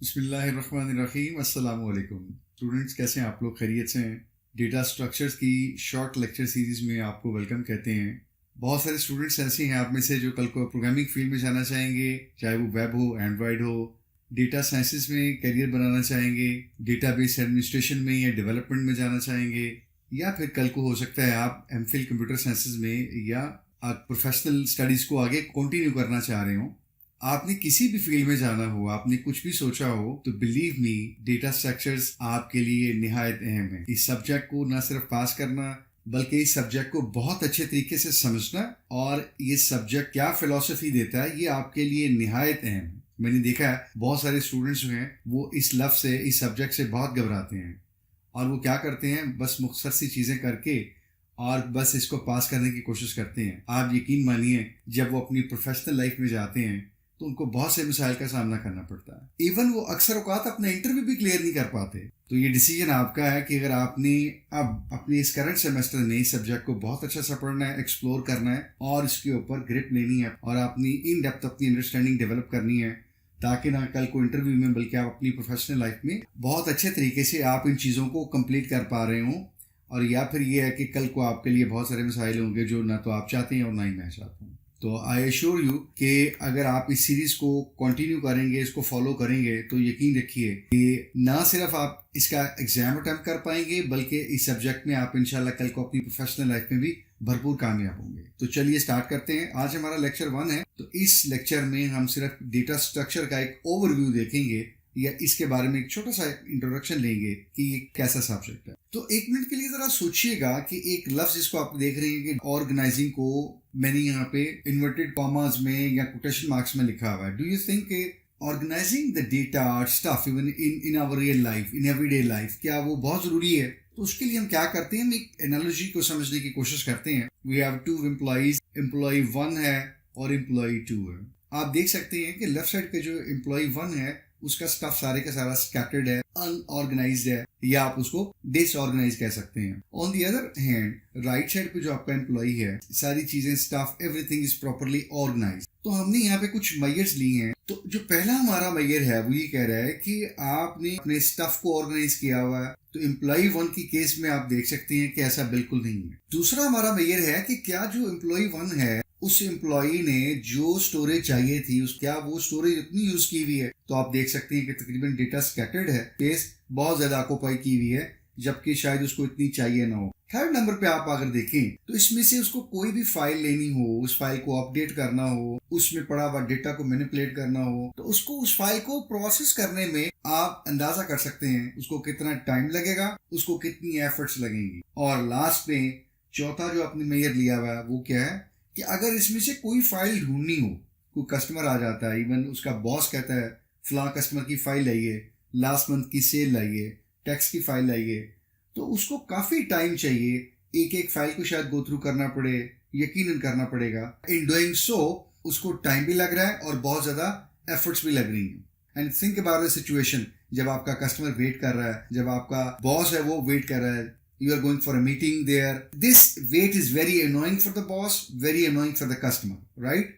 बिस्मिल्लाहिर्रहमानिर्रहीम अस्सलाम वालेकुम। स्टूडेंट्स, कैसे हैं आप लोग? खैरियत से हैं? डेटा स्ट्रक्चर्स की शॉर्ट लेक्चर सीरीज़ में आपको वेलकम कहते हैं। बहुत सारे स्टूडेंट्स ऐसे हैं आप में से जो कल को प्रोग्रामिंग फील्ड में जाना चाहेंगे, चाहे वो वेब हो, एंड्रॉयड हो, डेटा साइंसेस में करियर बनाना चाहेंगे, डेटाबेस एडमिनिस्ट्रेशन में या डेवलपमेंट में जाना चाहेंगे, या फिर कल को हो सकता है आप एमफिल कंप्यूटर साइंसेस में या आप प्रोफेशनल स्टडीज़ को आगे कंटिन्यू करना चाह रहे हो। आपने किसी भी फील्ड में जाना हो, आपने कुछ भी सोचा हो, तो बिलीव मी, डेटा स्ट्रक्चर्स आपके लिए निहायत अहम है। इस सब्जेक्ट को न सिर्फ पास करना बल्कि इस सब्जेक्ट को बहुत अच्छे तरीके से समझना और ये सब्जेक्ट क्या फिलॉसफी देता है ये आपके लिए निहायत अहम है। मैंने देखा है बहुत सारे स्टूडेंट्स जो हैं वो इस लफ्ज़ से, इस सब्जेक्ट से बहुत घबराते हैं और वो क्या करते हैं, बस मुख्तसर सी चीज़ें करके और बस इसको पास करने की कोशिश करते हैं। आप यकीन मानिए, जब वो अपनी प्रोफेशनल लाइफ में जाते हैं तो उनको बहुत से मसाइल का सामना करना पड़ता है। इवन वो अक्सर औकात अपना इंटरव्यू भी क्लियर नहीं कर पाते। तो ये डिसीजन आपका है कि अगर आपने अब अपने इस करंट सेमेस्टर में इस सब्जेक्ट को बहुत अच्छा सा पढ़ना है, एक्सप्लोर करना है और इसके ऊपर ग्रिप लेनी है और अपनी इन डेप्थ अपनी अंडरस्टैंडिंग डेवलप करनी है, ताकि ना कल को इंटरव्यू में बल्कि आप अपनी प्रोफेशनल लाइफ में बहुत अच्छे तरीके से आप इन चीज़ों को कंप्लीट कर पा रहे हों। और या फिर ये है कि कल को आपके लिए बहुत सारे मसाइल होंगे जो ना तो आप चाहते हैं और ना ही मैं चाहता हूँ। तो आई एश्योर यू कि अगर आप इस सीरीज़ को कंटिन्यू करेंगे, इसको फॉलो करेंगे, तो यकीन रखिए कि ना सिर्फ आप इसका एग्जाम अटेम्प्ट कर पाएंगे बल्कि इस सब्जेक्ट में आप इंशाल्लाह कल को अपनी प्रोफेशनल लाइफ में भी भरपूर कामयाब होंगे। तो चलिए स्टार्ट करते हैं। आज हमारा लेक्चर 1 है। तो इस लेक्चर में हम सिर्फ डेटा स्ट्रक्चर का एक ओवरव्यू देखेंगे या इसके बारे में एक छोटा सा इंट्रोडक्शन लेंगे कि ये कैसा सब्जेक्ट है। तो एक मिनट के लिए जरा सोचिएगा कि एक लफ्ज जिसको आप देख रहे हैं कि ऑर्गेनाइजिंग को मैंने यहाँ पे इन्वर्टेड कॉमास में या कोटेशन मार्क्स में लिखा हुआ है। Do you think organising the data stuff even in our real life, in everyday life, क्या वो बहुत जरूरी है? तो उसके लिए हम क्या करते हैं, हम एक एनालॉजी को समझने की कोशिश करते हैं। We have two employees, employee 1 है और एम्प्लॉय 2 है। आप देख सकते हैं कि लेफ्ट साइड पे जो एम्प्लॉय 1 है उसका स्टफ सारे का सारा स्कैटर्ड है, अनऑर्गेनाइज्ड है, या आप उसको डिसऑर्गेनाइज कह सकते हैं। On the other hand right side पे जो आपका एम्प्लॉय है, सारी चीजें, stuff, everything is properly organised. तो हमने यहाँ पे कुछ मेजर्स लिए हैं। तो जो पहला हमारा मेजर है वो ये कह रहा है कि आपने अपने स्टफ को ऑर्गेनाइज किया हुआ है। तो एम्प्लॉय 1 की केस में आप देख सकते हैं कि ऐसा बिल्कुल नहीं है। दूसरा हमारा मेजर है कि क्या जो एम्प्लॉय 1 है उस एम्प्लॉई ने जो स्टोरेज चाहिए थी क्या वो स्टोरेज इतनी यूज की हुई है? तो आप देख सकते हैं कि तकरीबन डेटा स्कैटर्ड है, स्पेस बहुत ज्यादा ऑक्यूपाई की हुई है, जबकि शायद उसको इतनी चाहिए ना हो। थर्ड नंबर पे आप अगर देखें तो इसमें से उसको कोई भी फाइल लेनी हो, उस फाइल को अपडेट करना हो, उसमें पड़ा हुआ डेटा को मैनिपुलेट करना हो, तो उसको उस फाइल को प्रोसेस करने में आप अंदाजा कर सकते हैं उसको कितना टाइम लगेगा, उसको कितनी एफर्ट्स लगेंगी। और लास्ट में चौथा जो आपने मेजर लिया हुआ है वो क्या है कि अगर इसमें से कोई फाइल ढूंढनी हो, कोई कस्टमर आ जाता है, इवन उसका बॉस कहता है फलां कस्टमर की फाइल लाइए, लास्ट मंथ की सेल लाइए, टैक्स की फाइल लाइए, तो उसको काफ़ी टाइम चाहिए। एक एक फाइल को शायद गो थ्रू करना पड़े, यकीनन करना पड़ेगा। इन डूइंग सो उसको टाइम भी लग रहा है और बहुत ज़्यादा एफर्ट्स भी लग रही हैं। And think about the situation, जब आपका कस्टमर वेट कर रहा है, जब आपका बॉस है वो वेट कर रहा है, you are going for a meeting there. This wait is very annoying for the boss, very annoying for the customer, right?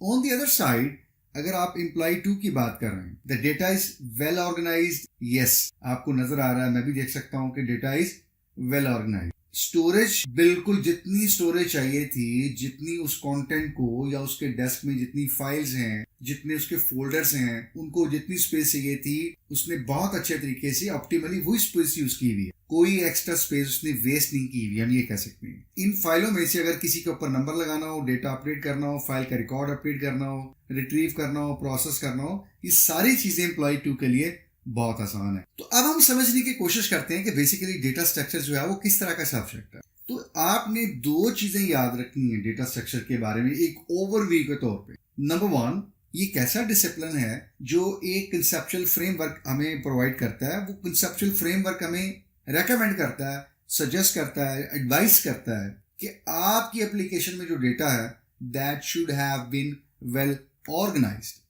On the other side, अगर आप employee 2 की बात कर रहे हैं, the data is well organized. Yes, आपको नजर आ रहा है, मैं भी देख सकता हूं कि data is well organized. Storage बिल्कुल जितनी स्टोरेज चाहिए थी, जितनी उस कंटेंट को या उसके डेस्क में जितनी फाइल्स हैं, जितने उसके फोल्डर्स हैं, उनको जितनी स्पेस चाहिए थी उसने बहुत अच्छे तरीके से ऑप्टिमली वही स्पेस यूज की हुई है। कोई एक्स्ट्रा स्पेस उसने वेस्ट नहीं की हुई, हम ये कह सकते हैं। इन फाइलों में से अगर किसी के ऊपर नंबर लगाना हो, डेटा अपडेट करना हो, फाइल का रिकॉर्ड अपडेट करना हो, रिट्रीव करना हो, प्रोसेस करना हो, ये सारी चीजें एम्प्लॉय 2 के लिए बहुत आसान है। तो अब हम समझने की कोशिश करते हैं कि बेसिकली डेटा स्ट्रक्चर जो है वो किस तरह का सब्जेक्ट है। तो आपने 2 चीजें याद रखनी है डेटा स्ट्रक्चर के बारे में एक ओवरव्यू के तौर पे। नंबर 1, ये कैसा डिसिप्लिन है जो एक कंसेप्चुअल फ्रेमवर्क हमें प्रोवाइड करता है। वो कंसेप्चुअल फ्रेमवर्क हमें रेकमेंड करता है, सजेस्ट करता है, एडवाइस करता है कि आपकी एप्लीकेशन में जो डेटा है that should have been well organised.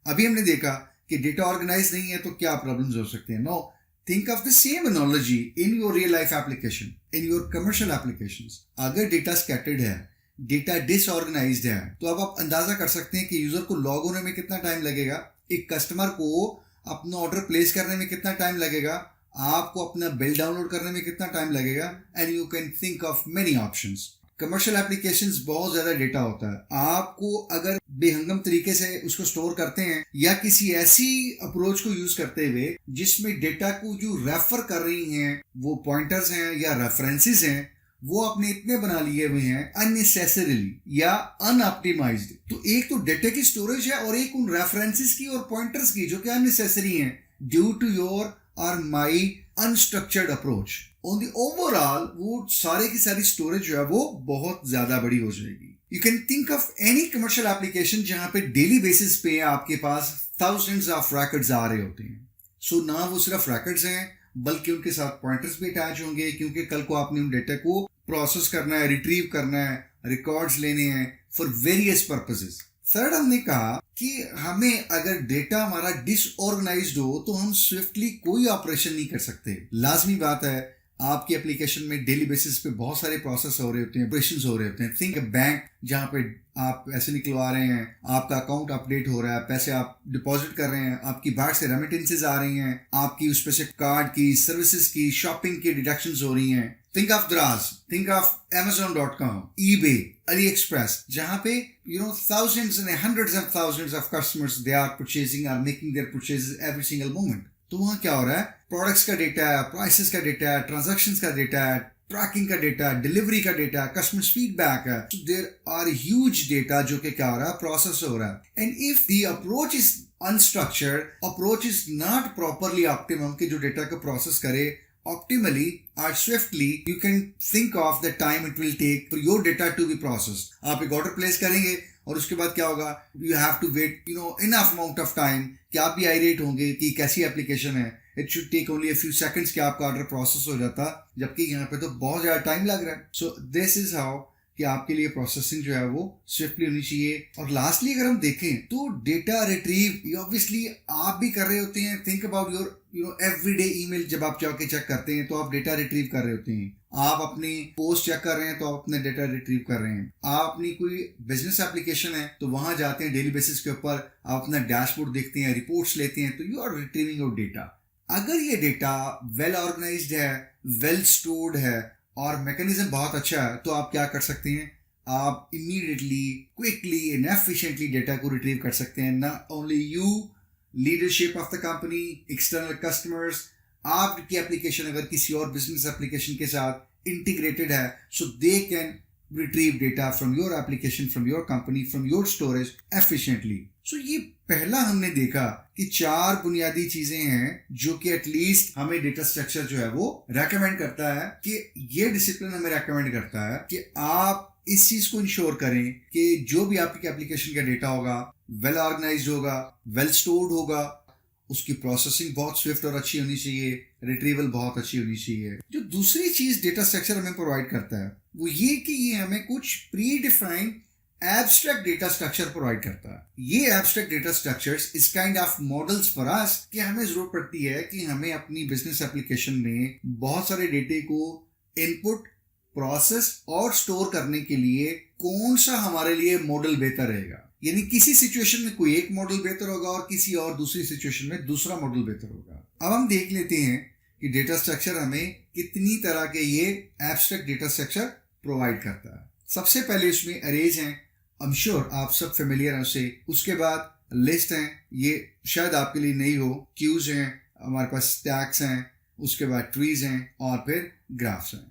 अभी हमने देखा कि डेटा ऑर्गेनाइज नहीं है तो क्या प्रॉब्लम्स हो सकते हैं। No, think of the same analogy in your real life application, in your commercial applications. अगर डेटा स्कैटर्ड है, डेटा डिसऑर्गेनाइज्ड है, तो अब आप अंदाजा कर सकते हैं कि यूजर को लॉग होने में कितना टाइम लगेगा। एक कस्टमर को अपना ऑर्डर प्लेस करने में कितना टाइम लगेगा, आपको अपना बिल डाउनलोड करने में कितना टाइम लगेगा, and you can think of many options. Commercial applications बहुत ज्यादा डेटा होता है, आपको अगर बेहंगम तरीके से उसको स्टोर करते हैं या किसी ऐसी अप्रोच को यूज करते हुए जिसमें डेटा को जो रेफर कर रही हैं वो पॉइंटर्स हैं या रेफरेंसेस हैं, वो आपने इतने बना लिए हुए हैं अननेसेसरीली या अनऑप्टिमाइज्ड। तो एक तो डेटा की स्टोरेज है और एक उन रेफरेंसेस की और पॉइंटर्स की जो कि अननेसेसरी हैं ड्यू टू योर और my unstructured approach. On the overall वो सारे की सारी स्टोरेज जो है वो बहुत ज्यादा बड़ी हो जाएगी। You can think of any commercial application जहां पे डेली बेसिस पे आपके पास थाउजेंड्स ऑफ रिकॉर्ड्स आ रहे होते हैं। सो ना वो सिर्फ रिकॉर्ड्स हैं बल्कि उनके साथ पॉइंटर्स भी अटैच होंगे, क्योंकि कल को आपने उन डेटा को प्रोसेस करना है, रिट्रीव करना है, रिकॉर्ड्स लेने हैं फॉर वेरियस पर्पसेस। थर्ड, हमने कहा कि हमें अगर डेटा हमारा डिसऑर्गेनाइज्ड हो तो हम स्विफ्टली कोई ऑपरेशन नहीं कर सकते। लाजमी बात है, आपकी एप्लीकेशन में डेली बेसिस पे बहुत सारे प्रोसेस हो रहे होते हैं, ऑपरेशंस हो रहे होते हैं। थिंक बैंक जहाँ पे आप पैसे निकलवा रहे हैं, आपका अकाउंट अपडेट हो रहा है, पैसे आप डिपॉजिट कर रहे हैं, आपकी बैंक से रेमिटेंसेज आ रही हैं, आपकी उस पे से कार्ड की, सर्विसेज की, शॉपिंग की डिडक्शंस हो रही हैं। Think of Draz, think of Amazon.com, eBay, AliExpress, जहाँ पे thousands and hundreds of thousands of customers they are purchasing, are making their purchases every single moment। तो वहाँ क्या हो रहा है, प्रोडक्ट्स का डेटा है, प्राइसेस का डेटा है, ट्रांजैक्शंस का डेटा है, ट्रैकिंग का डेटा, डिलीवरी का डेटा, कस्टमर्स फीडबैक है। So there are huge data जो कि क्या हो रहा है, प्रोसेस हो रहा है। And if the approach is unstructured, approach is not properly optimum कि जो डेटा को प्रोसेस करे optimally or swiftly, you can think of the time it will take for your data to be processed। आप एक order place करेंगे और उसके बाद क्या होगा, you have to wait enough amount of time कि आप भी आइरेट होंगे कि कैसी एप्लीकेशन है। It should take only a few seconds कि आपका ऑर्डर प्रोसेस हो जाता, जबकि यहाँ पे तो बहुत ज़्यादा टाइम लग रहा है। So this is how कि आपके लिए प्रोसेसिंग जो है वो स्विफ्टली होनी चाहिए। और लास्टली अगर हम देखें तो डेटा रिट्रीव ऑब्वियसली आप भी कर रहे होते हैं। Think about your everyday email, जब आप जाके चेक करते हैं तो आप डेटा रिट्रीव कर रहे होते हैं। आप अपनी पोस्ट चेक कर रहे हैं तो आप अपना डेटा रिट्रीव कर रहे हैं। आप अपनी कोई बिजनेस एप्लीकेशन है तो वहां जाते हैं डेली बेसिस के ऊपर, आप अपना डैशबोर्ड देखते हैं, रिपोर्ट्स लेते हैं, तो you are retrieving your data. अगर ये डेटा वेल ऑर्गेनाइज्ड है, वेल स्टोर्ड है और मैकेनिज्म बहुत अच्छा है, तो आप क्या कर सकते हैं, आप immediately, quickly and efficiently data को रिट्रीव कर सकते हैं। Not only you, leadership of the company, external customers, आपकी एप्लीकेशन अगर किसी और बिजनेस एप्लीकेशन के साथ इंटीग्रेटेड है, so they can retrieve data from your application, from your company, from your storage efficiently. So ये पहला हमने देखा कि 4 बुनियादी चीजें हैं जो कि एटलीस्ट हमें डेटा स्ट्रक्चर जो है वो रेकमेंड करता है, कि ये डिसिप्लिन हमें रेकमेंड करता है कि आप इस चीज को इंश्योर करें कि जो भी आपकी एप्लीकेशन का डेटा होगा वेल ऑर्गेनाइज्ड होगा, वेल स्टोर्ड होगा, उसकी प्रोसेसिंग बहुत स्विफ्ट और अच्छी होनी चाहिए, रिट्रीवल बहुत अच्छी होनी चाहिए। जो दूसरी चीज डेटा स्ट्रक्चर हमें प्रोवाइड करता है वो ये कि ये हमें कुछ pre defined abstract data structure provide करता है। ये एब्स्ट्रैक्ट डेटा स्ट्रक्चर्स इस kind of models for us कि हमें जरूरत पड़ती है कि हमें अपनी बिजनेस एप्लीकेशन में बहुत सारे डेटे को इनपुट, प्रोसेस और स्टोर करने के लिए कौन सा हमारे लिए मॉडल बेहतर रहेगा। यानी किसी सिचुएशन में कोई एक मॉडल बेहतर होगा और किसी और दूसरी सिचुएशन में दूसरा मॉडल बेहतर होगा। अब हम देख लेते हैं कि डेटा स्ट्रक्चर हमें कितनी तरह के ये एब्स्ट्रैक्ट डेटा स्ट्रक्चर प्रोवाइड करता है। सबसे पहले इसमें अरेज हैं, आई एम श्योर आप सब फेमिलियर हैं उससे। उसके बाद लिस्ट हैं, ये शायद आपके लिए नहीं हो, क्यूज हैं, हमारे पास स्टैक्स हैं, उसके बाद ट्रीज हैं और फिर ग्राफ्स हैं।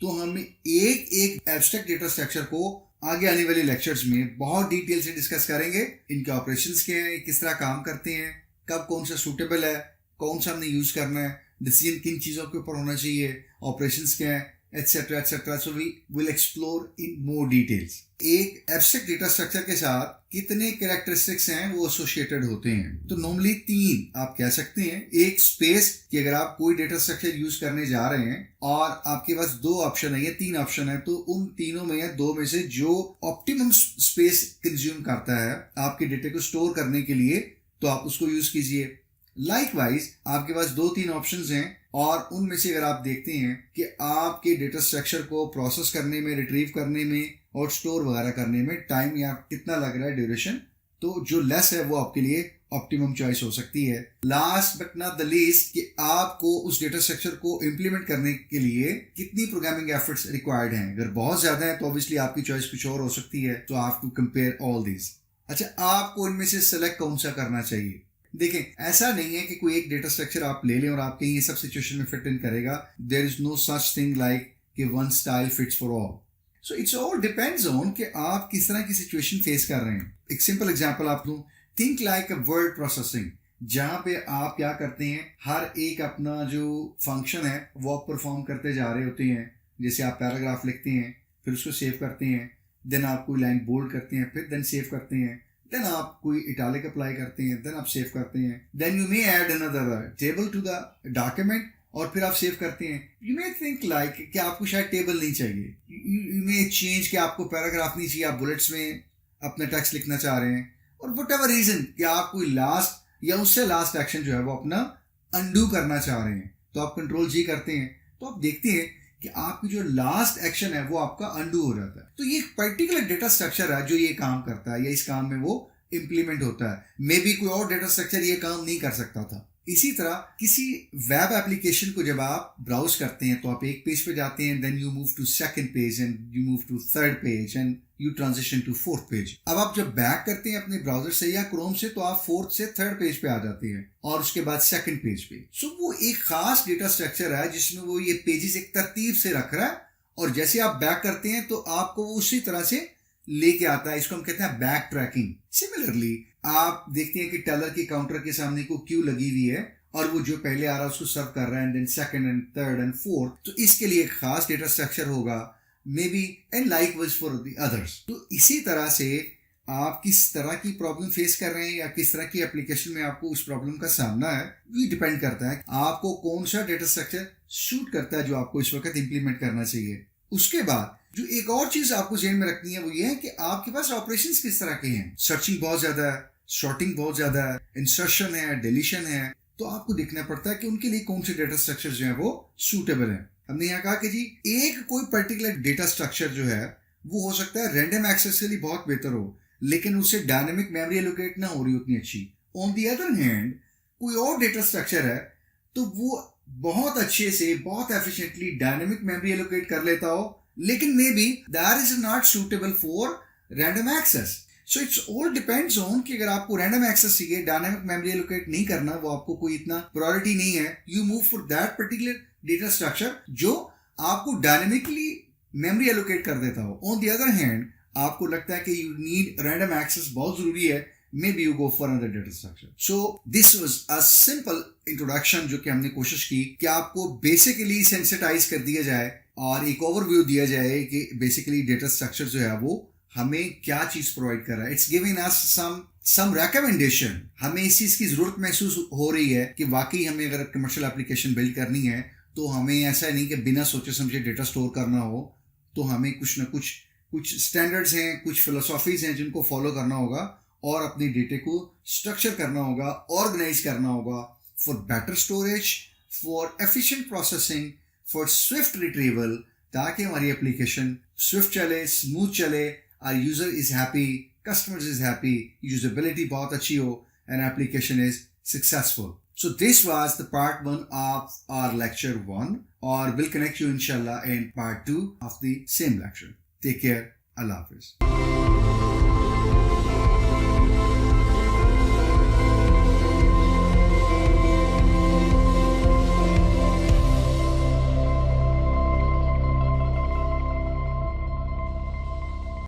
तो हम एक एक एब्स्ट्रैक्ट डेटा स्ट्रक्चर को आगे आने वाले लेक्चर्स में बहुत डिटेल से डिस्कस करेंगे। इनके ऑपरेशंस क्या हैं, किस तरह काम करते हैं, कब कौन सा सूटेबल है, कौन सा हमने यूज करना है, डिसीजन किन चीज़ों के ऊपर होना चाहिए, ऑपरेशंस क्या है, et cetera et cetera. So we will explore in more details. एक एब्स्ट्रैक्ट डेटा स्ट्रक्चर के साथ कितने कैरेक्टरिस्टिक्स हैं वो एसोसिएटेड होते हैं। तो नॉर्मली 3 आप कह सकते हैं। एक स्पेस, कि अगर आप कोई डेटा स्ट्रक्चर यूज करने जा रहे हैं और आपके पास 2 ऑप्शन है या 3 ऑप्शन है, तो उन तीनों में या 2 में से जो ऑप्टिमम स्पेस कंज्यूम करता है आपके डेटा को स्टोर करने के लिए, तो आप उसको यूज कीजिए। लाइकवाइज आपके पास 2-3 ऑप्शंस हैं और उनमें से अगर आप देखते हैं कि आपके डेटा स्ट्रक्चर को प्रोसेस करने में, रिट्रीव करने में और स्टोर वगैरह करने में टाइम या कितना लग रहा है, ड्यूरेशन, तो जो लेस है वो आपके लिए ऑप्टिमम चॉइस हो सकती है। Last but not the least कि आपको उस डेटा स्ट्रक्चर को इम्प्लीमेंट करने के लिए कितनी प्रोग्रामिंग एफर्ट्स रिक्वायर्ड हैं। अगर बहुत ज्यादा है तो ऑब्वियसली आपकी चॉइस कुछ और हो सकती है, तो आप टू कंपेयर ऑल दीज। अच्छा, आपको इनमें से सेलेक्ट कौन सा करना चाहिए? देखें, ऐसा नहीं है कि कोई एक डेटा स्ट्रक्चर आप ले लें और आपके ये सब सिचुएशन में फिट इन करेगा। There is no such thing like कि one style fits for all. So it's all depends on कि आप किस तरह की सिचुएशन फेस कर रहे हैं। एक सिंपल एग्जांपल आप दूं, think like a word processing, जहां पे आप क्या करते हैं, हर एक अपना जो फंक्शन है वो आप परफॉर्म करते जा रहे होते हैं। जैसे आप पैराग्राफ लिखते हैं, फिर उसको सेव करते हैं, देन आप कोई लाइन बोल्ड करते हैं, फिर देन सेव करते हैं, देन आप कोई इटालिक अप्लाई करते हैं, देन आप सेव करते हैं, then you may add another table to the document और फिर आप सेव करते हैं। यू मे थिंक लाइक कि आपको शायद टेबल नहीं चाहिए, यू मे चेंज कि आपको पैराग्राफ नहीं चाहिए, आप बुलेट्स में अपना टेक्स्ट लिखना चाह रहे हैं, और वट एवर रीजन कि आप कोई लास्ट या उससे लास्ट एक्शन जो है वो अपना अनडू करना चाह रहे हैं, तो आप कंट्रोल जी करते हैं, तो आप देखते हैं कि आपकी जो लास्ट एक्शन है वो आपका अनडू हो जाता है। तो ये एक पर्टिकुलर डेटा स्ट्रक्चर है जो ये काम करता है या इस काम में वो इंप्लीमेंट होता है। मे बी कोई और डेटा स्ट्रक्चर ये काम नहीं कर सकता था। इसी तरह किसी वेब एप्लीकेशन को जब आप ब्राउज करते हैं तो आप एक पेज पे जाते हैं, then you move to second page and you move to third page and you transition to fourth page. अब आप जब बैक करते हैं अपने ब्राउजर से या क्रोम से तो आप फोर्थ से थर्ड पेज पे आ जाते हैं और उसके बाद सेकंड पेज पे। सो वो एक खास डेटा स्ट्रक्चर है जिसमें वो ये पेजेस एक तरतीब से रख रहा है, और जैसे आप बैक करते हैं तो आपको वो उसी तरह से लेके आता है। इसको हम कहते हैं बैक ट्रैकिंग। सिमिलरली आप देखते हैं कि टेलर के काउंटर के सामने को क्यू लगी हुई है और वो जो पहले आ रहा है उसको सर्व कर रहा है, and then second and third and fourth. तो इसके लिए एक खास डेटा स्ट्रक्चर होगा, maybe, and likewise for the others. तो इसी तरह से आप किस तरह की प्रॉब्लम फेस कर रहे हैं या किस तरह की एप्लीकेशन में आपको उस प्रॉब्लम का सामना है, ये डिपेंड करता है आपको कौन सा डेटा स्ट्रक्चर सूट करता है जो आपको इस वक्त इंप्लीमेंट करना चाहिए। उसके बाद जो एक और चीज आपको ध्यान में रखनी है वो ये है कि आपके पास ऑपरेशंस किस तरह के हैं। सर्चिंग बहुत ज्यादा है, सॉर्टिंग बहुत ज्यादा है, इंसर्शन है, डिलीशन है, तो आपको देखना पड़ता है कि उनके लिए कौन से डेटा स्ट्रक्चर जो है वो सूटेबल है। हमने यहाँ कहा कि जी एक कोई पर्टिकुलर डेटा स्ट्रक्चर जो है वो हो सकता है रैंडम एक्सेस के लिए बहुत बेहतर हो, लेकिन उससे डायनेमिक मेमोरी एलोकेट ना हो रही उतनी अच्छी। ऑन द अदर हैंड कोई और डेटा स्ट्रक्चर है तो वो बहुत अच्छे से बहुत एफिशिएंटली डायनेमिक मेमोरी एलोकेट कर लेता हो, लेकिन maybe that is not suitable for random access. So it's all depends on कि अगर आपको रैंडम एक्सेस चाहिए, डायनामिक मेमोरी एलोकेट नहीं करना, वो आपको कोई इतना प्रायोरिटी नहीं है, you move for that particular data structure जो आपको डायनामिकली मेमोरी एलोकेट कर देता हो। ऑन द अदर हैंड आपको लगता है कि यू नीड रैंडम एक्सेस बहुत जरूरी है, maybe you go for another data structure. So this was a simple introduction जो कि हमने कोशिश की कि आपको बेसिकली सेंसिटाइज कर दिया जाए और एक ओवरव्यू दिया जाए कि बेसिकली डेटा स्ट्रक्चर जो है वो हमें क्या चीज प्रोवाइड कर रहा है। It's giving us some recommendation. हमें इस चीज की जरूरत महसूस हो रही है कि वाकई हमें अगर कमर्शियल एप्लीकेशन बिल्ड करनी है तो हमें ऐसा नहीं कि बिना सोचे समझे डेटा स्टोर करना हो, तो हमें कुछ ना कुछ स्टैंडर्ड्स हैं, कुछ फिलोसॉफीज हैं जिनको फॉलो करना होगा और अपने डेटे को स्ट्रक्चर करना होगा, ऑर्गेनाइज करना होगा for better storage, for efficient processing, for swift retrieval, ताकि हमारी एप्लीकेशन स्विफ्ट चले, स्मूथ चले, our user is happy, customers is happy, usability बहुत अच्छी हो, and application is successful. So this was the part 1 of our lecture 1, or we'll connect you inshallah in part 2 of the same lecture. Take care. Allah Hafiz.